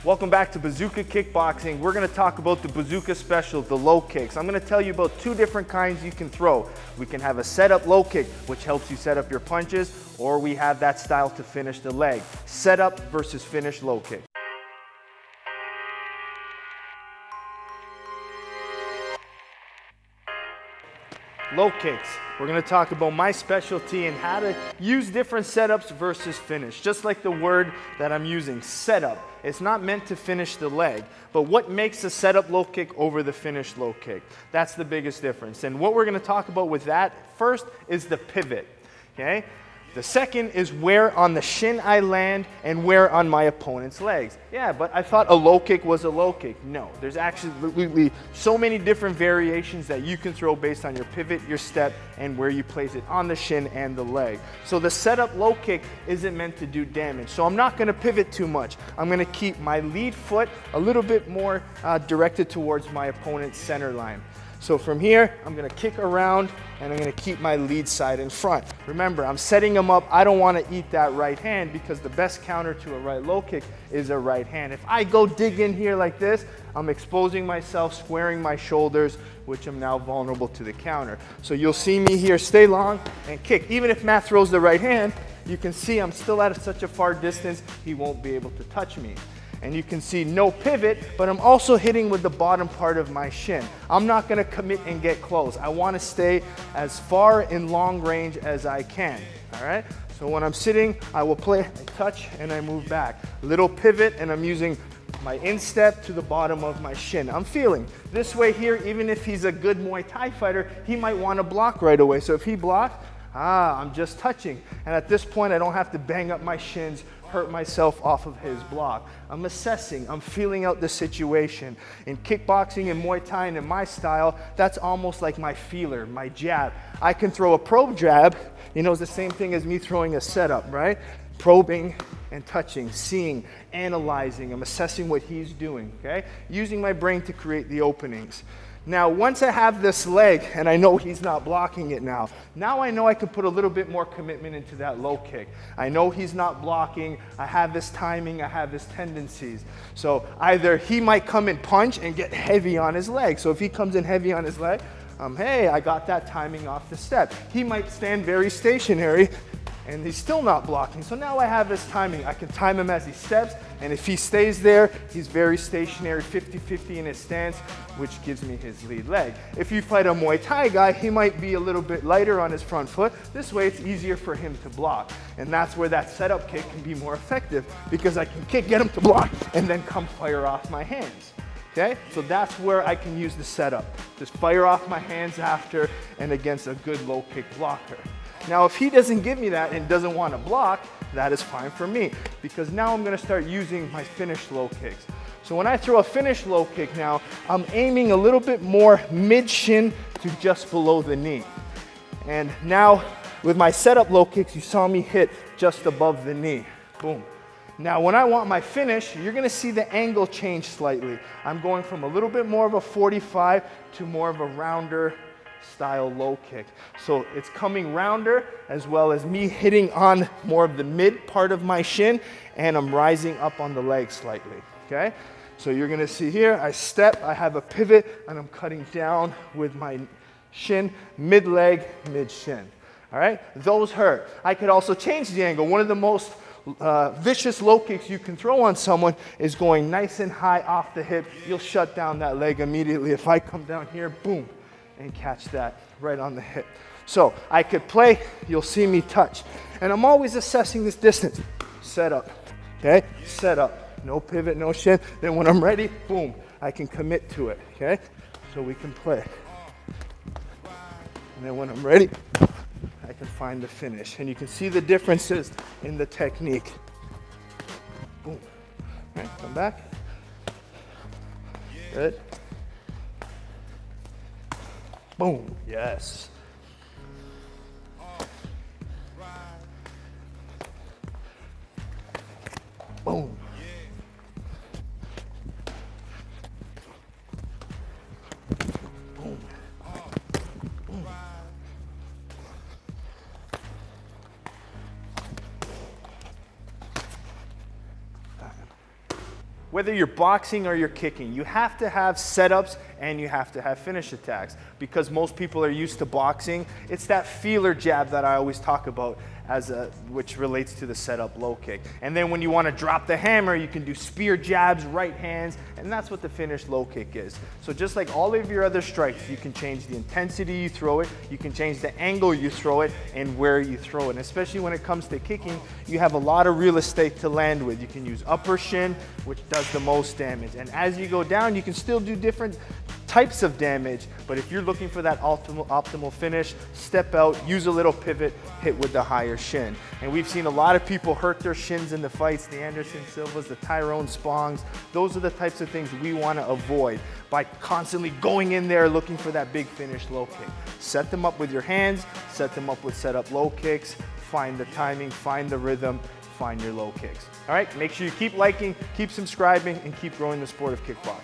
Welcome back to Bazooka Kickboxing. We're going to talk about the Bazooka Special, the low kicks. I'm going to tell you about two different kinds you can throw. We can have a setup low kick, which helps you set up your punches, or we have that style to finish the leg. Setup versus finish low kick. Low kicks. We're going to talk about my specialty and how to use different setups versus finish. Just like the word that I'm using, setup. It's not meant to finish the leg, but what makes a setup low kick over the finished low kick? That's the biggest difference. And what we're going to talk about with that first is the pivot. Okay? The second is where on the shin I land and where on my opponent's legs. Yeah, but I thought a low kick was a low kick. No, there's actually so many different variations that you can throw based on your pivot, your step, and where you place it on the shin and the leg. So the setup low kick isn't meant to do damage. So I'm not going to pivot too much. I'm going to keep my lead foot a little bit more directed towards my opponent's center line. So from here, I'm going to kick around and I'm going to keep my lead side in front. Remember, I'm setting them up. I don't want to eat that right hand because the best counter to a right low kick is a right hand. If I go dig in here like this, I'm exposing myself, squaring my shoulders, which I'm now vulnerable to the counter. So you'll see me here stay long and kick. Even if Matt throws the right hand, you can see I'm still at such a far distance, he won't be able to touch me. And you can see no pivot, but I'm also hitting with the bottom part of my shin. I'm not gonna commit and get close. I wanna stay as far in long range as I can, all right? So when I'm sitting, I will play, I touch, and I move back. Little pivot, and I'm using my instep to the bottom of my shin. I'm feeling this way here, even if he's a good Muay Thai fighter, he might wanna block right away. So if he blocks, I'm just touching. And at this point, I don't have to bang up my shins, hurt myself off of his block. I'm assessing, I'm feeling out the situation. In kickboxing and Muay Thai and in my style, that's almost like my feeler, my jab. I can throw a probe jab, you know, it's the same thing as me throwing a setup, right? Probing and touching, seeing, analyzing, I'm assessing what he's doing, okay? Using my brain to create the openings. Now, once I have this leg and I know he's not blocking it now I know I can put a little bit more commitment into that low kick. I know he's not blocking, I have his timing, I have his tendencies. So either he might come and punch and get heavy on his leg. So if he comes in heavy on his leg, hey, I got that timing off the step. He might stand very stationary and he's still not blocking. So now I have his timing. I can time him as he steps, and if he stays there, he's very stationary, 50-50 in his stance, which gives me his lead leg. If you fight a Muay Thai guy, he might be a little bit lighter on his front foot. This way, it's easier for him to block. And that's where that setup kick can be more effective, because I can kick, get him to block, and then come fire off my hands. Okay, so that's where I can use the setup. Just fire off my hands after and against a good low kick blocker. Now, if he doesn't give me that and doesn't want to block, that is fine for me, because now I'm going to start using my finished low kicks. So when I throw a finished low kick now, I'm aiming a little bit more mid-shin to just below the knee. And now with my setup low kicks, you saw me hit just above the knee. Boom. Now, when I want my finish, you're going to see the angle change slightly. I'm going from a little bit more of a 45 to more of a rounder style low kick. So it's coming rounder, as well as me hitting on more of the mid part of my shin, and I'm rising up on the leg slightly, okay? So you're gonna see here, I step, I have a pivot, and I'm cutting down with my shin, mid leg, mid shin, all right? Those hurt. I could also change the angle. One of the most vicious low kicks you can throw on someone is going nice and high off the hip. You'll shut down that leg immediately. If I come down here, boom, and catch that right on the hip. So I could play, you'll see me touch. And I'm always assessing this distance. Set up, okay? Set up, no pivot, no shin. Then when I'm ready, boom, I can commit to it, okay? So we can play. And then when I'm ready, I can find the finish. And you can see the differences in the technique. Boom, all right, come back. Good. Boom, yes. Boom. Boom. Boom. Whether you're boxing or you're kicking, you have to have setups and you have to have finish attacks, because most people are used to boxing. It's that feeler jab that I always talk about, which relates to the setup low kick. And then when you want to drop the hammer, you can do spear jabs, right hands, and that's what the finished low kick is. So just like all of your other strikes, you can change the intensity you throw it, you can change the angle you throw it, and where you throw it. And especially when it comes to kicking, you have a lot of real estate to land with. You can use upper shin, which does the most damage. And as you go down, you can still do different types of damage, but if you're looking for that optimal finish, step out, use a little pivot, hit with the higher shin. And we've seen a lot of people hurt their shins in the fights, the Anderson Silvas, the Tyrone Spongs. Those are the types of things we want to avoid by constantly going in there looking for that big finish low kick. Set them up with your hands, set them up with setup low kicks, find the timing, find the rhythm, find your low kicks. All right, make sure you keep liking, keep subscribing, and keep growing the sport of kickboxing.